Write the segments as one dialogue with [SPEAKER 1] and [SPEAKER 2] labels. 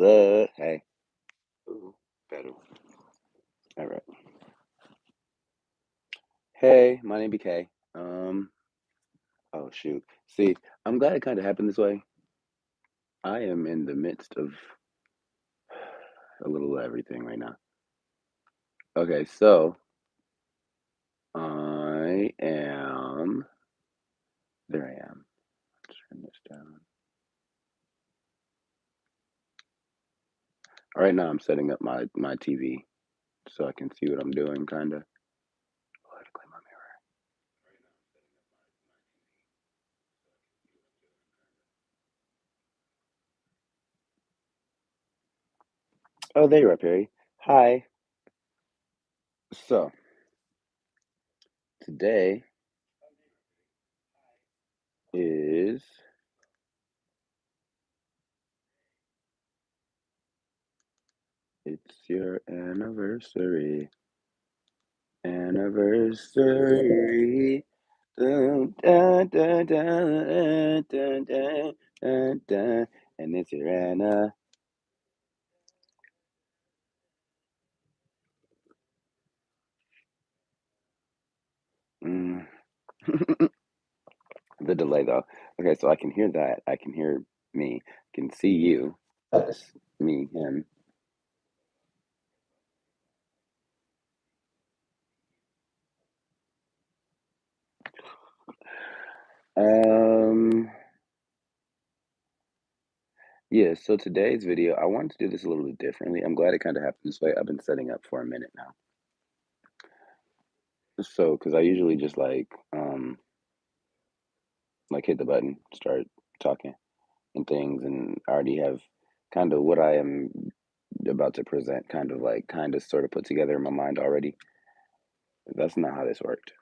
[SPEAKER 1] Hey. Ooh, better. All right. Hey, my name BK. Um, oh shoot. See, I'm glad it kind of happened this way. I am in the midst of a little of everything right now. Okay, so I am. There I am. Turn this down. All right, now I'm setting up my TV so I can see what I'm doing, kind of. Oh, I have to clean my mirror. Oh, there you are, Perry. Hi. So today is it's your anniversary. Anniversary. Dun, dun, dun, dun, dun, dun, dun, dun. And it's your Anna. Mm. The delay though. Okay, so I can hear that. I can hear me. I can see you. Us. Me, him. Um yeah, so today's video, I wanted to do this a little bit differently. I'm glad it kind of happened this way. I've been setting up for a minute now. So, because I usually just like hit the button, start talking and things, and I already have kind of what I am about to present, kind of sort of put together in my mind already. That's not how this worked.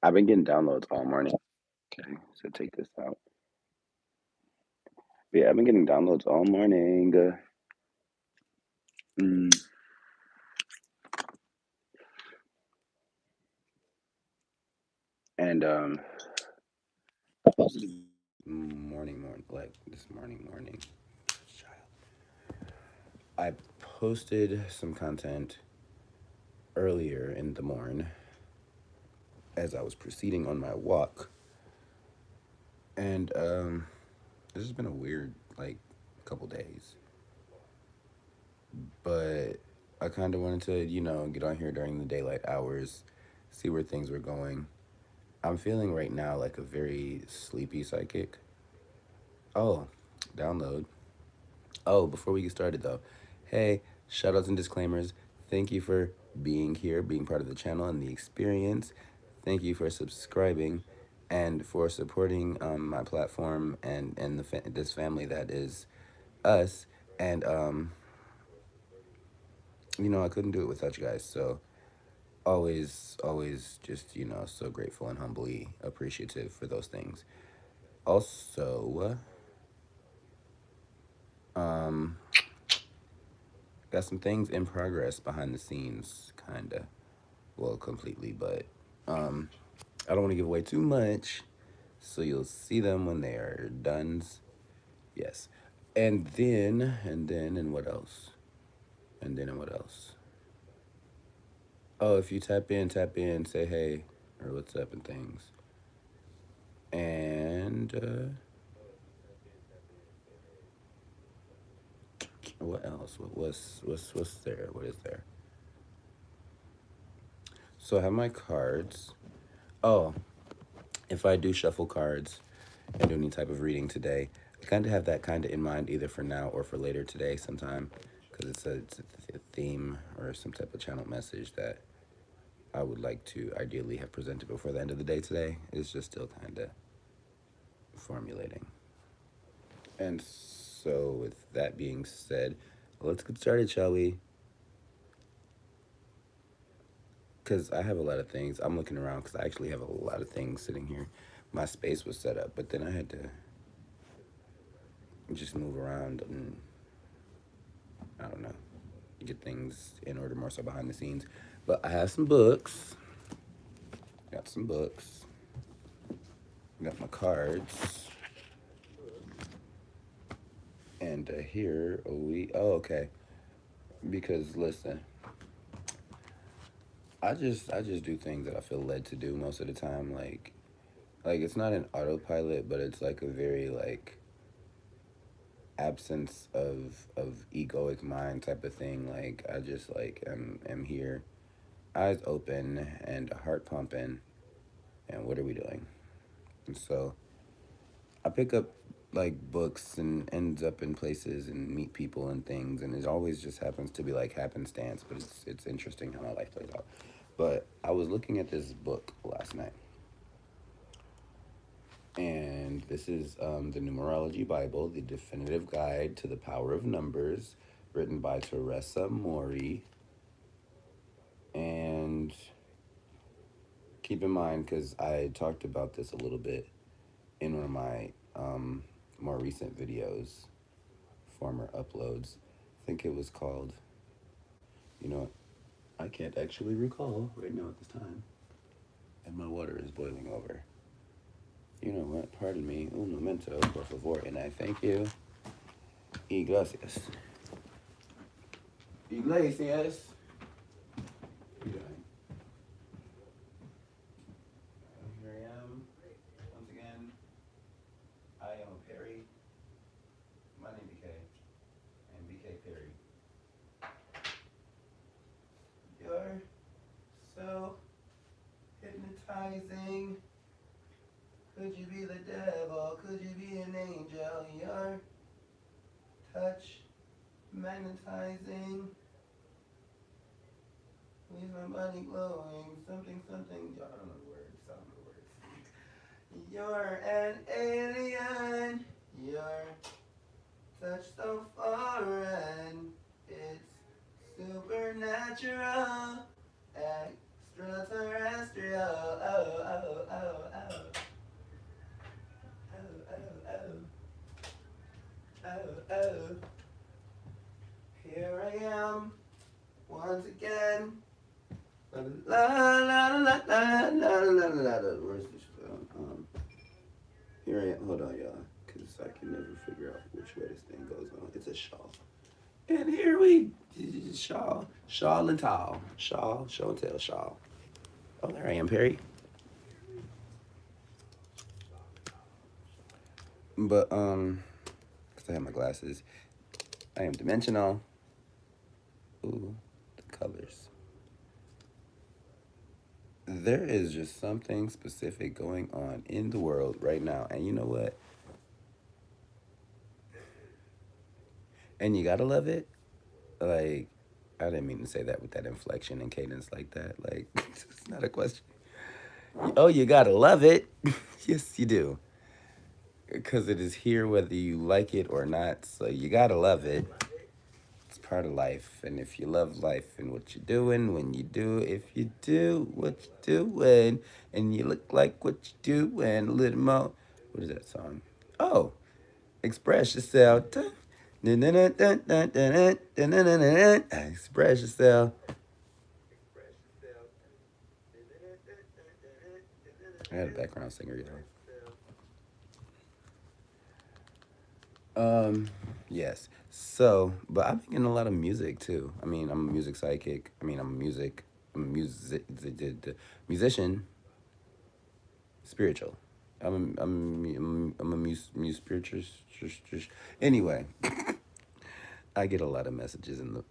[SPEAKER 1] I've been getting downloads all morning. Okay, so take this out. But yeah, I've been getting downloads all morning. Mm, and I posted morning, like this morning. I posted some content earlier in the morning as I was proceeding on my walk, and this has been a weird like couple days, but I kind of wanted to get on here during the daylight hours, see where things were going. I'm feeling right now like a very sleepy psychic. Oh, download. Oh, before we get started though, hey, shout outs and disclaimers. Thank you for being here, being part of the channel and the experience. Thank you for subscribing and for supporting my platform and this family that is us. And I couldn't do it without you guys. So always just so grateful and humbly appreciative for those things. Also, um, got some things in progress behind the scenes, kinda. Well, completely, but um, I don't want to give away too much, so you'll see them when they are done. Yes, and what else? And what else? Oh, if you tap in, say hey or what's up and things. And what else? What's there? What is there? So I have my cards. Oh, if I do shuffle cards and do any type of reading today, I kind of have that kind of in mind either for now or for later today sometime because it's a theme or some type of channel message that I would like to ideally have presented before the end of the day today. It's just still kind of formulating. And so, with that being said, let's get started, shall we? Because I have a lot of things. I'm looking around because I actually have a lot of things sitting here. My space was set up, but then I had to just move around and I don't know, get things in order more so behind the scenes. But I have some books. Got some books. Got my cards. And here we. Oh, okay. Because listen, I just do things that I feel led to do most of the time. Like it's not an autopilot, but it's like a very like absence of egoic mind type of thing. Like I just like am here, eyes open and heart pumping. And what are we doing? And so I pick up like books and ends up in places and meet people and things, and it always just happens to be like happenstance, but it's interesting how my life plays out. But I was looking at this book last night, and this is the Numerology Bible, the definitive guide to the power of numbers, written by Teresa Mori. And keep in mind, because I talked about this a little bit in one of my more recent videos, former uploads. I think it was called, you know, I can't actually recall right now at this time, and my water is boiling over. You know what? Pardon me. Un momento, por favor, and I thank you. Y gracias. Iglesias. What are you doing? Here I am. Once again, I am a Perry. My name is BK. And BK Perry. You're so hypnotizing. Could you be the devil? Could you be an angel? Your touch magnetizing. Leaves my body glowing. Something, something. Y'all don't know the words. I don't know the words. You're an alien. Your touch so foreign. It's supernatural. Extraterrestrial. Oh, oh, oh, oh. Oh, oh, oh. Oh, oh. Here I am, once again. La la la la la la la la la. Where's this? Here I am. Hold on, y'all, because I can never figure out which way this thing goes on. It's a shawl. And here we shawl and towel, show and tell shawl. Oh, there I am, Perry. But because I have my glasses, I am dimensional. Ooh, the colors. There is just something specific going on in the world right now, and you know what? And you gotta love it. Like, I didn't mean to say that with that inflection and cadence like that. Like, it's not a question. Oh, you gotta love it. Yes, you do. Because it is here whether you like it or not. So you gotta love it. It's part of life. And if you love life and what you're doing, when you do, if you do what you're doing, and you look like what you're doing, a little more. What is that song? Oh, express yourself. Express yourself. I had a background singer, y'all. Yes. So, but I've been getting a lot of music too. I mean, I'm a music psychic. I mean, I'm a musician, spiritual. I'm a muse spiritual. Anyway, I get a lot of messages in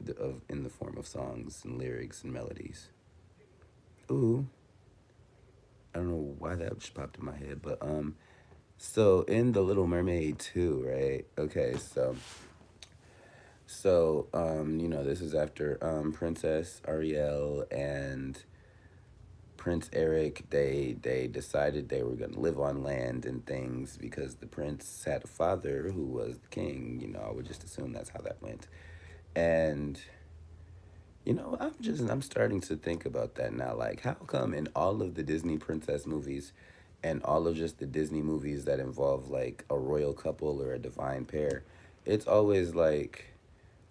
[SPEAKER 1] the form of songs and lyrics and melodies. Ooh, I don't know why that just popped in my head, but so in The Little Mermaid too, right? Okay, this is after Princess Ariel and Prince Eric. They decided they were gonna live on land and things because the prince had a father who was the king. I would just assume that's how that went. And I'm starting to think about that now. Like, how come in all of the Disney princess movies and all of just the Disney movies that involve like a royal couple or a divine pair, it's always like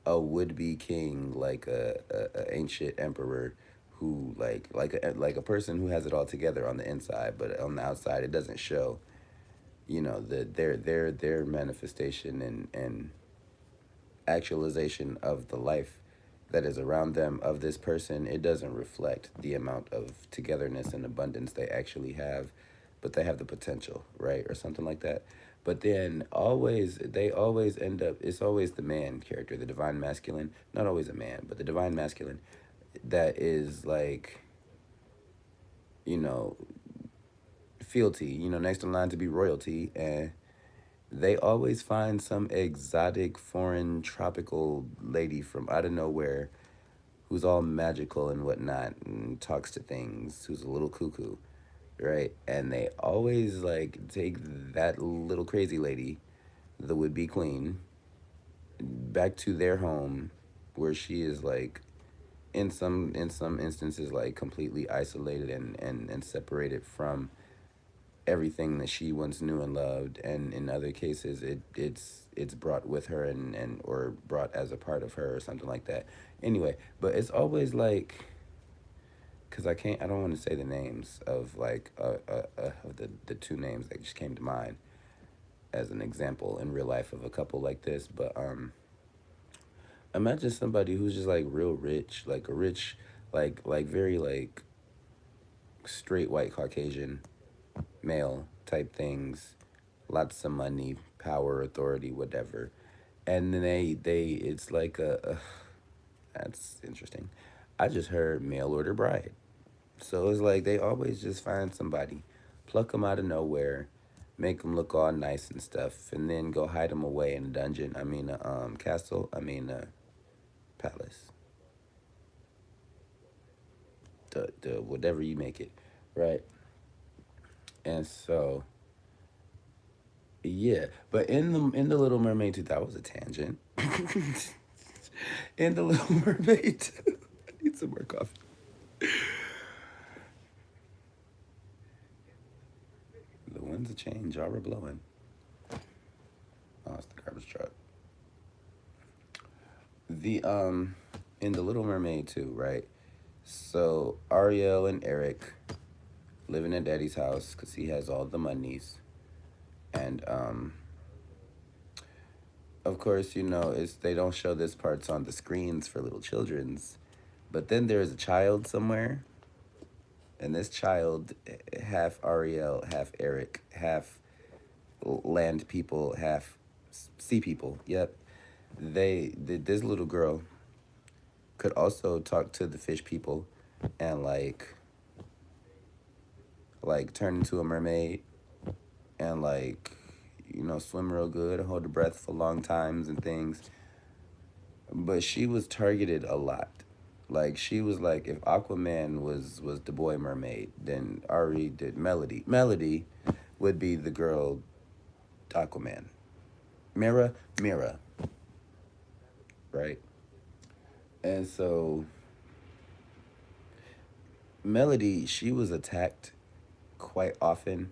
[SPEAKER 1] a would-be king, like a ancient emperor who like a person who has it all together on the inside, but on the outside it doesn't show. Their manifestation and actualization of the life that is around them of this person, it doesn't reflect the amount of togetherness and abundance they actually have, but they have the potential, right? Or something like that. But then always, they always end up, it's always the man character, the divine masculine, not always a man, but the divine masculine that is like, you know, fealty, next in line to be royalty. And they always find some exotic, foreign, tropical lady from out of nowhere who's all magical and whatnot and talks to things, who's a little cuckoo, right? And they always like take that little crazy lady, the would be queen, back to their home where she is like in some instances like completely isolated and separated from everything that she once knew and loved, and in other cases it's brought with her and or brought as a part of her or something like that. Anyway, but it's always like, because I don't want to say the names of like of the two names that just came to mind as an example in real life of a couple like this, but imagine somebody who's just like real rich, like a rich, like very like straight white Caucasian male type things, lots of money, power, authority, whatever. And then they it's like that's interesting. I just heard mail order bride. So it's like they always just find somebody, pluck them out of nowhere, make them look all nice and stuff, and then go hide them away in a dungeon. I mean, castle. I mean, palace. The whatever you make it, right? And so yeah, but in the Little Mermaid too, that was a tangent. In the Little Mermaid too. I need some more coffee. The winds of change are blowing. Oh, it's the garbage truck. The in the Little Mermaid too, right? So Ariel and Eric living at Daddy's house because he has all the monies, and of course, it's they don't show this parts on the screens for little children's, but then there is a child somewhere, and this child, half Ariel, half Eric, half land people, half sea people. Yep, this little girl could also talk to the fish people, and like turn into a mermaid, and like swim real good, hold her breath for long times and things. But she was targeted a lot. Like she was like, if Aquaman was the boy mermaid, then Ari did Melody. Melody would be the girl Aquaman. Mira, right? And so Melody, she was attacked quite often,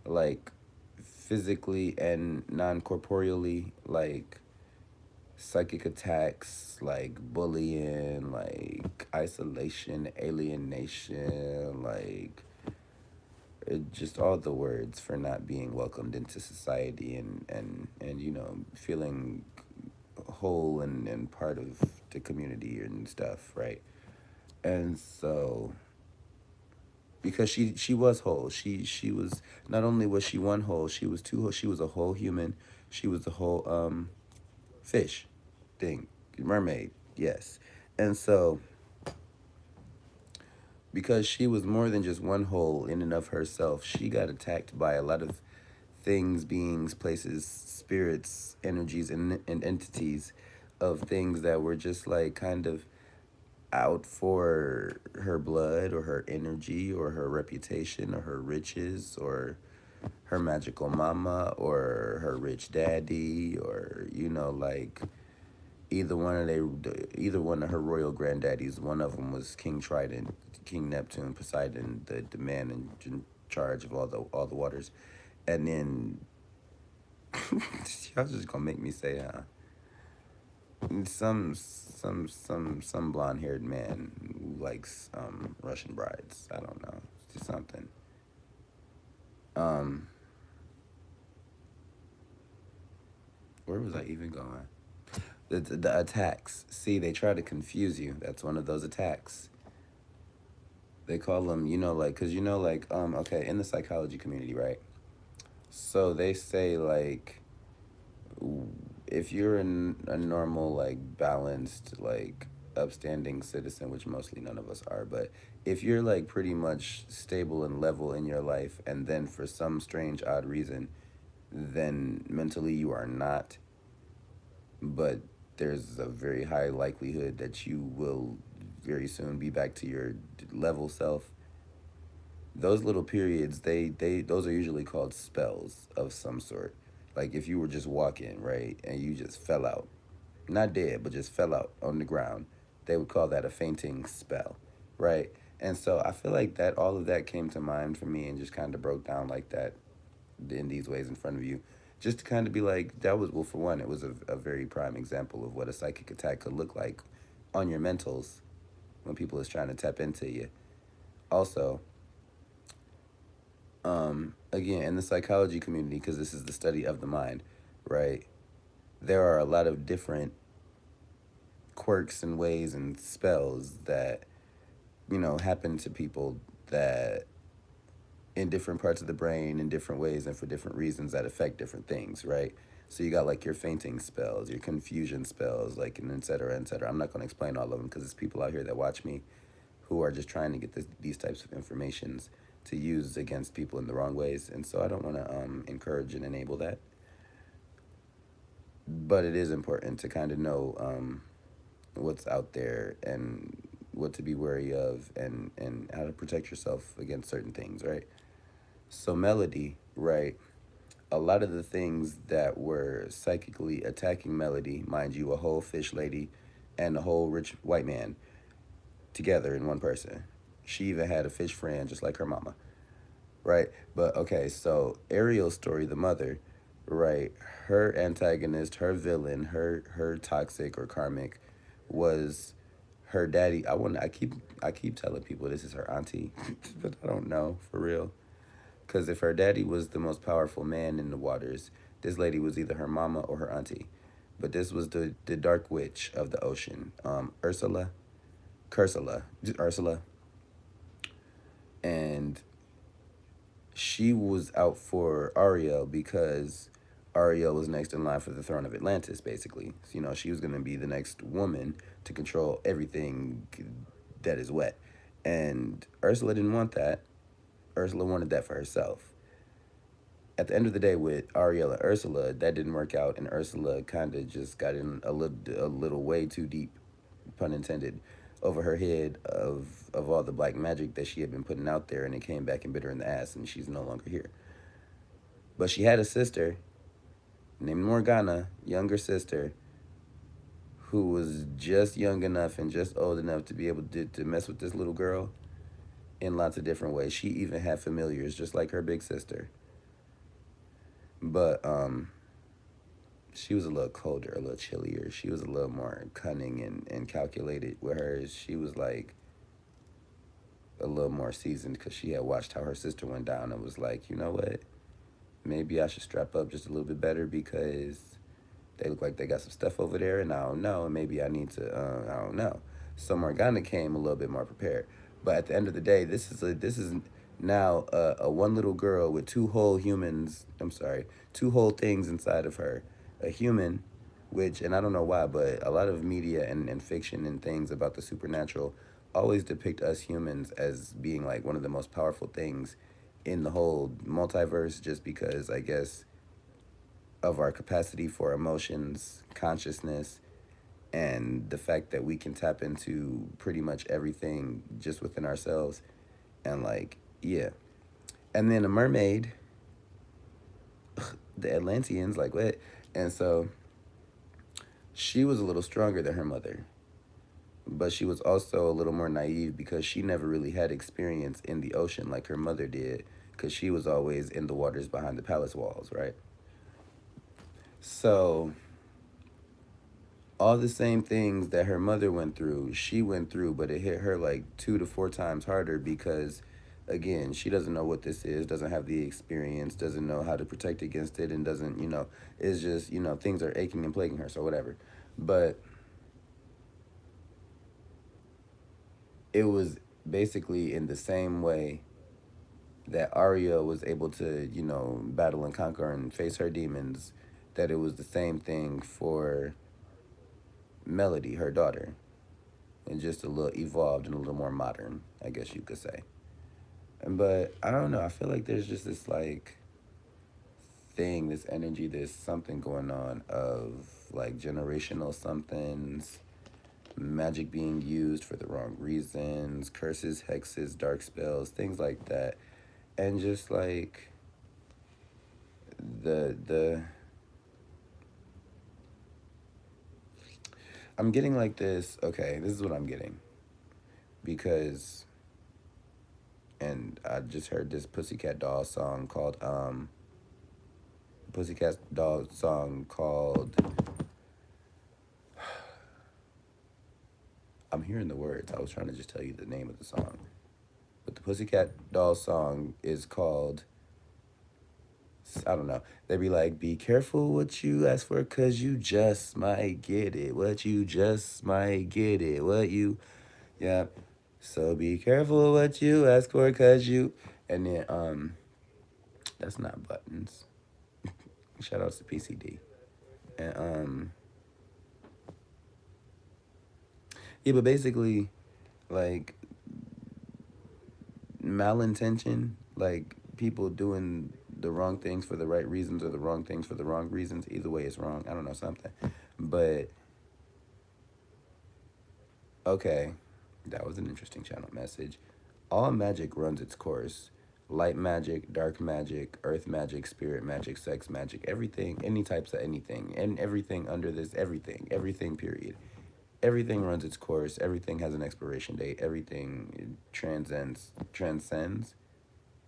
[SPEAKER 1] like physically and non corporeally, like psychic attacks, like bullying, like isolation, alienation, like just all the words for not being welcomed into society and feeling whole and part of the community and stuff, right? And so because she was whole, she was, not only was she one whole, she was two whole, she was a whole human, she was a whole fish thing, mermaid, yes. And so because she was more than just one whole in and of herself, she got attacked by a lot of things, beings, places, spirits, energies, and entities of things that were just like kind of out for her blood or her energy or her reputation or her riches or her magical mama or her rich daddy, or like either one of her royal granddaddies. One of them was King Trident, King Neptune, Poseidon, the man in charge of all the waters. And then y'all just gonna make me say some blonde haired man who likes Russian brides. I don't know, just something. Um, where was I even going? The attacks. See, they try to confuse you. That's one of those attacks. They call them, like, because, like, okay, in the psychology community, right? So they say, like, if you're a normal, like, balanced, like, upstanding citizen, which mostly none of us are, but if you're, like, pretty much stable and level in your life, and then for some strange, odd reason, then mentally you are not, but there's a very high likelihood that you will very soon be back to your level self. Those little periods, they those are usually called spells of some sort. Like if you were just walking, right, and you just fell out, not dead, but just fell out on the ground, they would call that a fainting spell, right? And so I feel like that all of that came to mind for me and just kind of broke down like that in these ways in front of you, just to kind of be like, that was, well, for one, it was a very prime example of what a psychic attack could look like on your mentals when people is trying to tap into you. Also, again, in the psychology community, because this is the study of the mind, right? There are a lot of different quirks and ways and spells that, happen to people that in different parts of the brain in different ways and for different reasons that affect different things, right? So you got like your fainting spells, your confusion spells, like, and et cetera, et cetera. I'm not going to explain all of them because there's people out here that watch me who are just trying to get these types of informations to use against people in the wrong ways. And so I don't want to encourage and enable that. But it is important to kind of know what's out there and what to be wary of and how to protect yourself against certain things, right? So Melody, right? A lot of the things that were psychically attacking Melody, mind you, a whole fish lady and a whole rich white man together in one person. She even had a fish friend just like her mama, right? But okay, so Ariel's story, the mother, right? Her antagonist, her villain, her toxic or karmic was her daddy. I keep telling people this is her auntie, but I don't know for real. Because if her daddy was the most powerful man in the waters, this lady was either her mama or her auntie. But this was the dark witch of the ocean, Ursula, and she was out for Ariel because Ariel was next in line for the throne of Atlantis, basically. So, she was going to be the next woman to control everything that is wet. And Ursula didn't want that. Ursula wanted that for herself. At the end of the day, with Ariel and Ursula, that didn't work out, and Ursula kind of just got in a little way too deep, pun intended, over her head of all the black magic that she had been putting out there, and it came back and bit her in the ass, and she's no longer here. But she had a sister named Morgana, younger sister, who was just young enough and just old enough to be able to mess with this little girl in lots of different ways. She even had familiars, just like her big sister. But she was a little colder, a little chillier. She was a little more cunning and calculated with hers. She was like a little more seasoned because she had watched how her sister went down and was like, you know what? Maybe I should strap up just a little bit better because they look like they got some stuff over there and I don't know. And maybe I need to, I don't know. So Morgana came a little bit more prepared. But at the end of the day, this is now a one little girl with two whole humans. I'm sorry, two whole things inside of her. A human, which, and I don't know why, but a lot of media and fiction and things about the supernatural always depict us humans as being like one of the most powerful things in the whole multiverse, just because I guess of our capacity for emotions, consciousness, and the fact that we can tap into pretty much everything just within ourselves. And like, yeah. And then a mermaid, the Atlanteans, like what? And so she was a little stronger than her mother, but she was also a little more naive because she never really had experience in the ocean like her mother did, because she was always in the waters behind the palace walls, right? So all the same things that her mother went through, she went through, but it hit her like 2 to 4 times harder because, again, she doesn't know what this is, doesn't have the experience, doesn't know how to protect against it, and doesn't, it's just, things are aching and plaguing her, so whatever. But it was basically in the same way that Arya was able to, battle and conquer and face her demons, that it was the same thing for Melody, her daughter, and just a little evolved and a little more modern, I guess you could say. But I don't know. I feel like there's just this like thing, this energy, there's something going on of like generational somethings, magic being used for the wrong reasons, curses, hexes, dark spells, things like that. And just like the I'm getting like this, okay, this is what I'm getting. Because and I just heard this Pussycat Doll song called Pussycat Doll song called I'm hearing the words. I was trying to just tell you the name of the song. But the Pussycat Doll song is called, I don't know. They be like, be careful what you ask for, cause you just might get it. What you just might get it. What you, yeah. So be careful what you ask for, cause you, and then that's not Buttons. Shout outs to PCD. And yeah, but basically, like malintention, like people doing the wrong things for the right reasons or the wrong things for the wrong reasons. Either way, it's wrong. I don't know, something. But okay, that was an interesting channel message. All magic runs its course. Light magic, dark magic, earth magic, spirit magic, sex magic, everything, any types of anything, and everything under this, everything, period. Everything runs its course. Everything has an expiration date. Everything transcends, transits,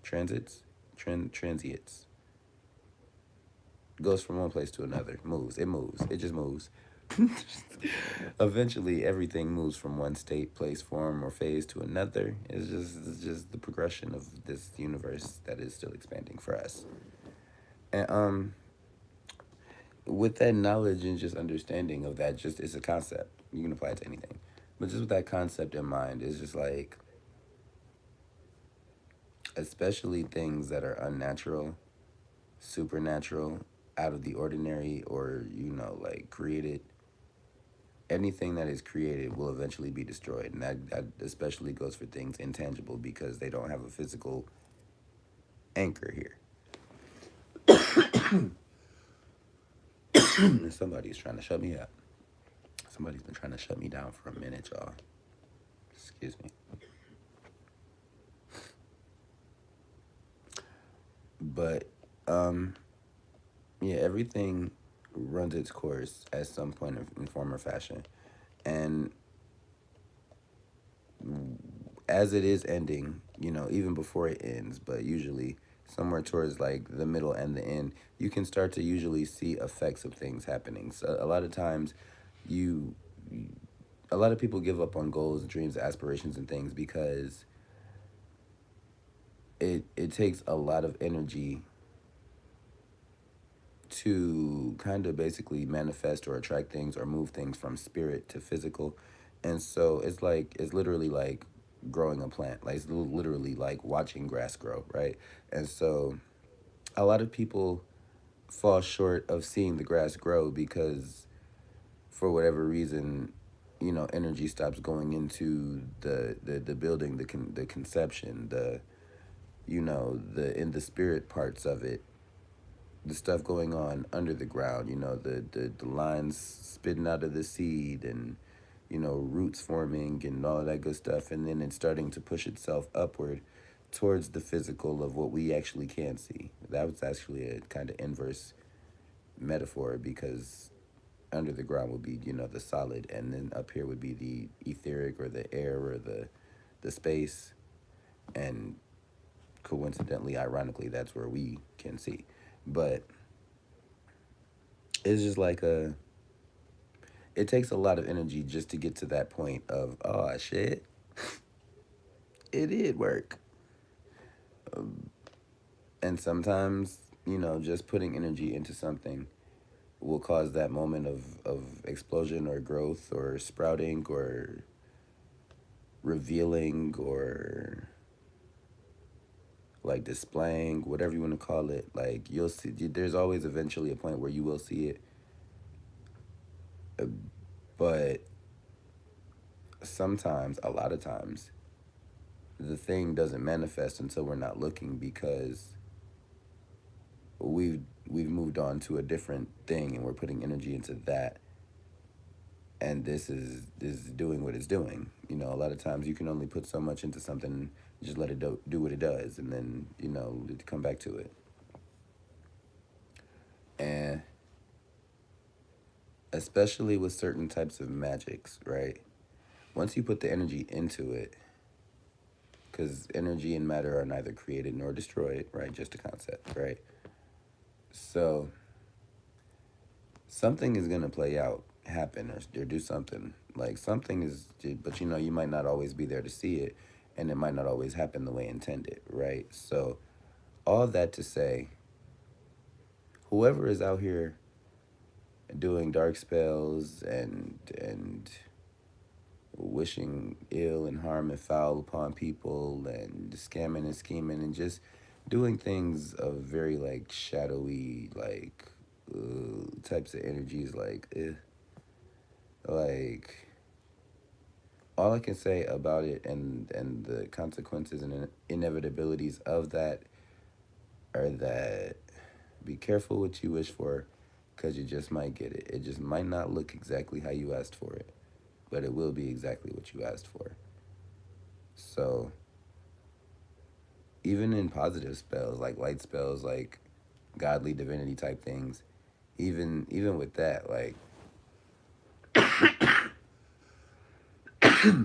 [SPEAKER 1] transients. Goes from one place to another. Moves. It moves. It just moves. Eventually, everything moves from one state, place, form, or phase to another. It's just the progression of this universe that is still expanding for us. And with that knowledge and just understanding of that, just it's a concept. You can apply it to anything. But just with that concept in mind, it's just like, especially things that are unnatural, supernatural, out of the ordinary, or like created. Anything that is created will eventually be destroyed, and that especially goes for things intangible because they don't have a physical anchor here. Somebody's trying to shut me up. Somebody's been trying to shut me down for a minute, y'all. Excuse me. But yeah, everything runs its course at some point in form or fashion, and as it is ending, even before it ends, but usually somewhere towards like the middle and the end, you can start to usually see effects of things happening. So a lot of times, you, a lot of people give up on goals, dreams, aspirations, and things because it takes a lot of energy to kind of basically manifest or attract things or move things from spirit to physical. And so it's literally like growing a plant. Like it's literally like watching grass grow, right? And so a lot of people fall short of seeing the grass grow because for whatever reason, energy stops going into the building, the conception, the in the spirit parts of it, the stuff going on under the ground, the lines spitting out of the seed and, roots forming and all of that good stuff. And then it's starting to push itself upward towards the physical of what we actually can see. That was actually a kind of inverse metaphor because under the ground would be, the solid, and then up here would be the etheric or the air or the space. And coincidentally, ironically, that's where we can see. But it's just like it takes a lot of energy just to get to that point of, oh shit, it did work. And sometimes, just putting energy into something will cause that moment of explosion or growth or sprouting or revealing or like displaying, whatever you want to call it. Like you'll see, there's always eventually a point where you will see it, but sometimes, a lot of times, the thing doesn't manifest until we're not looking because we've moved on to a different thing and we're putting energy into that, and this is doing what it's doing. A lot of times you can only put so much into something, just let it do what it does, and then come back to it. And especially with certain types of magics, right? Once you put the energy into it, because energy and matter are neither created nor destroyed, right? Just a concept, right? So something is gonna play out, happen, or do something. Like something is, but you might not always be there to see it, and it might not always happen the way intended, right? So all that to say, whoever is out here doing dark spells and wishing ill and harm and foul upon people and scamming and scheming and just doing things of very like shadowy like types of energies like all I can say about it and the consequences and inevitabilities of that are that be careful what you wish for, because you just might get it. It just might not look exactly how you asked for it, but it will be exactly what you asked for. So even in positive spells, like light spells, like godly divinity type things, even with that, like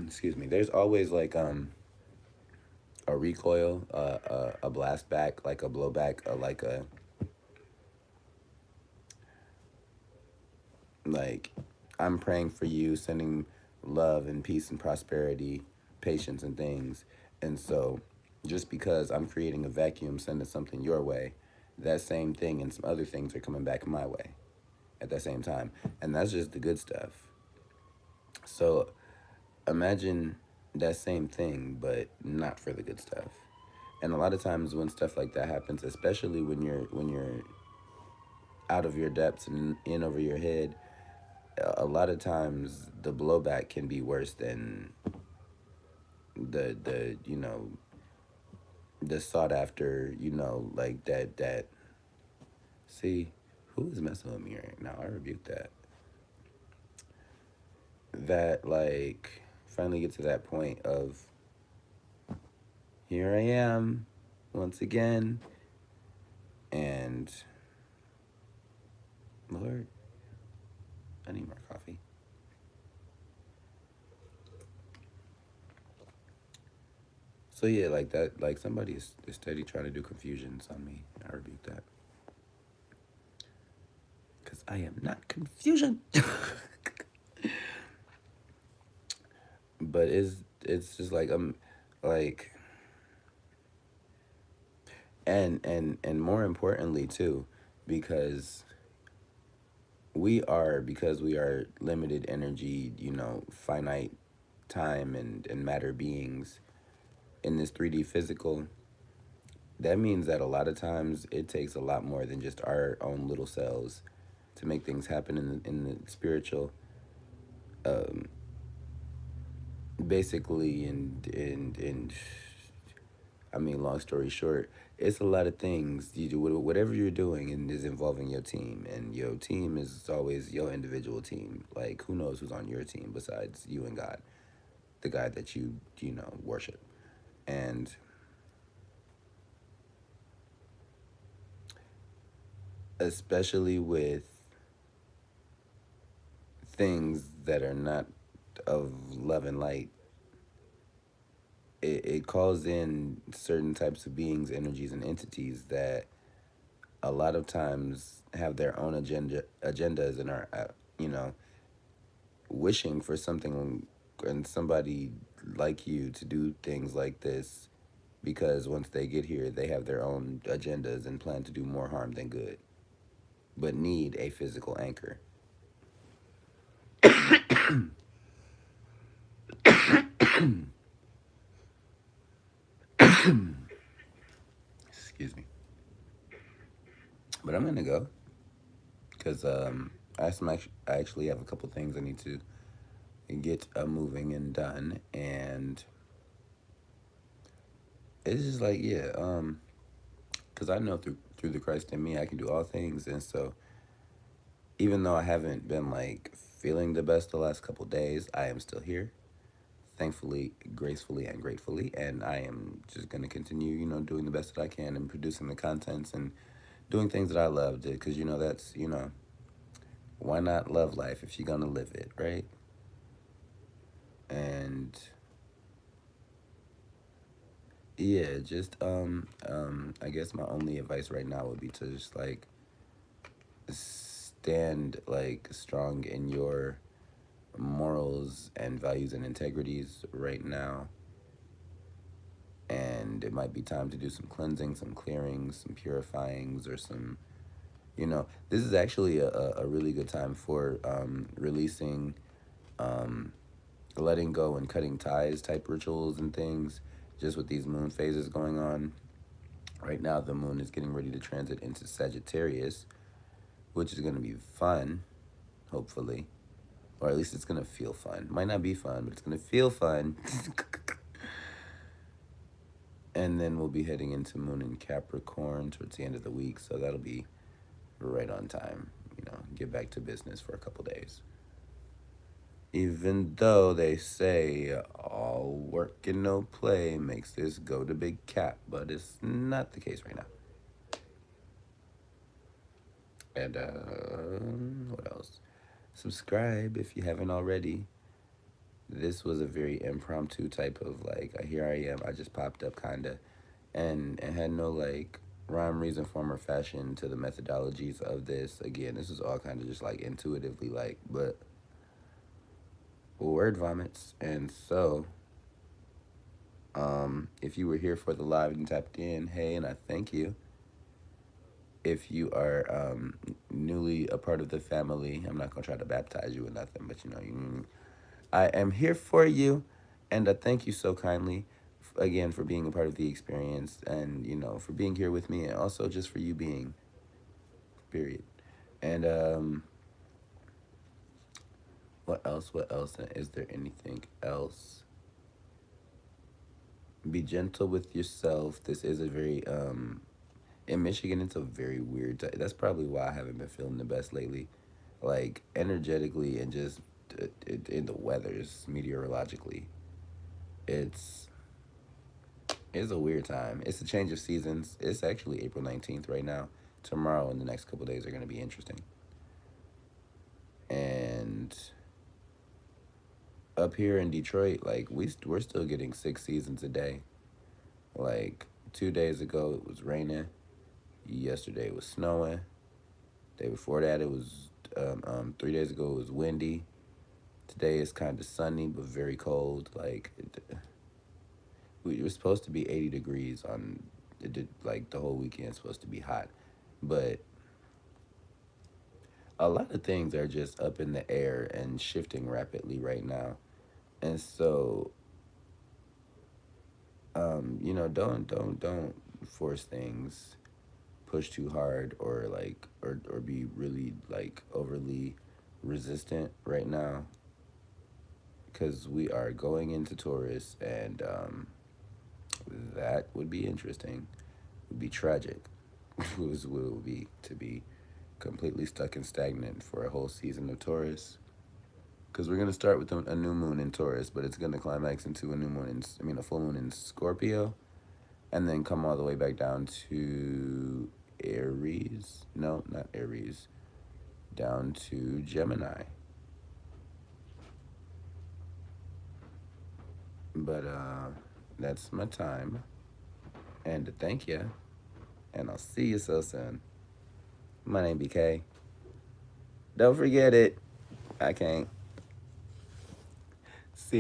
[SPEAKER 1] excuse me, there's always like a recoil, a blast back, like a blowback, like a like I'm praying for you, sending love and peace and prosperity, patience and things. And so just because I'm creating a vacuum, sending something your way, that same thing and some other things are coming back my way at that same time. And that's just the good stuff. So imagine that same thing, but not for the good stuff. And a lot of times when stuff like that happens, especially when you're out of your depths and in over your head, a lot of times the blowback can be worse than the sought after, like that. See, who is messing with me right now? I rebuke that. That like finally get to that point of here I am once again, and Lord, I need more coffee. So yeah, like that, like somebody is steady trying to do confusions on me. I rebuke that because I am not confusion. But it's just like like and more importantly too, because we are limited energy, finite time and matter beings in this 3D physical. That means that a lot of times it takes a lot more than just our own little cells to make things happen in the spiritual. Um, basically, and I mean, long story short, it's a lot of things you do. Whatever you're doing and is involving your team, and your team is always your individual team. Like, who knows who's on your team besides you and God, the God that you worship, and especially with things that are not of love and light, it calls in certain types of beings, energies, and entities that a lot of times have their own agendas and are wishing for something and somebody like you to do things like this, because once they get here they have their own agendas and plan to do more harm than good. but need a physical anchor. Excuse me. But I'm gonna go because I actually have a couple things I need to get moving and done, and it's just like yeah, because I know through the Christ in me, I can do all things, and so even though I haven't been like feeling the best the last couple days, I am still here, thankfully, gracefully, and gratefully, and I am just gonna continue, doing the best that I can and producing the contents and doing things that I love, because that's why not love life if you're gonna live it, right? And yeah, just I guess my only advice right now would be to just like stand like strong in your morals and values and integrities right now. And it might be time to do some cleansing, some clearings, some purifyings, or some, this is actually a really good time for releasing, um, letting go and cutting ties type rituals and things, just with these moon phases going on. Right now, the moon is getting ready to transit into Sagittarius, which is going to be fun, hopefully. Or at least it's going to feel fun. Might not be fun, but it's going to feel fun. And then we'll be heading into Moon in Capricorn towards the end of the week, so that'll be right on time. Get back to business for a couple days. Even though they say all work and no play makes this go to big cap, but it's not the case right now. And what else? Subscribe if you haven't already. This was a very impromptu type of like, here I am. I just popped up kind of, and had no like rhyme, reason, form, or fashion to the methodologies of this. Again, this is all kind of just like intuitively like, but word vomits. And so, if you were here for the live and tapped in, hey, and I thank you. If you are newly a part of the family, I'm not gonna try to baptize you or nothing, but I am here for you, and I thank you so kindly, again, for being a part of the experience, and for being here with me, and also just for you being. Period. And what else? What else? Is there anything else? Be gentle with yourself. This is a very in Michigan, it's a very weird time. That's probably why I haven't been feeling the best lately, like energetically and just in the weathers, meteorologically. It's it's a weird time. It's a change of seasons. It's actually April 19th right now. Tomorrow and the next couple days are going to be interesting. And up here in Detroit, like we're still getting 6 seasons a day. Like 2 days ago, it was raining. Yesterday it was snowing. Day before that, it was 3 days ago, it was windy. Today is kind of sunny but very cold. Like we were supposed to be 80 degrees on it. Did like the whole weekend supposed to be hot, but a lot of things are just up in the air and shifting rapidly right now. And so don't force things, push too hard, or like or be really like overly resistant right now, because we are going into Taurus, and that would be interesting. Would be tragic. Would be to be completely stuck and stagnant for a whole season of Taurus. Because we're gonna start with a new moon in Taurus, but it's gonna climax into a new moon a full moon in Scorpio, and then come all the way back down to Aries. No, not Aries. Down to Gemini. But that's my time. And thank you. And I'll see you so soon. My name BK. Don't forget it. I can't. See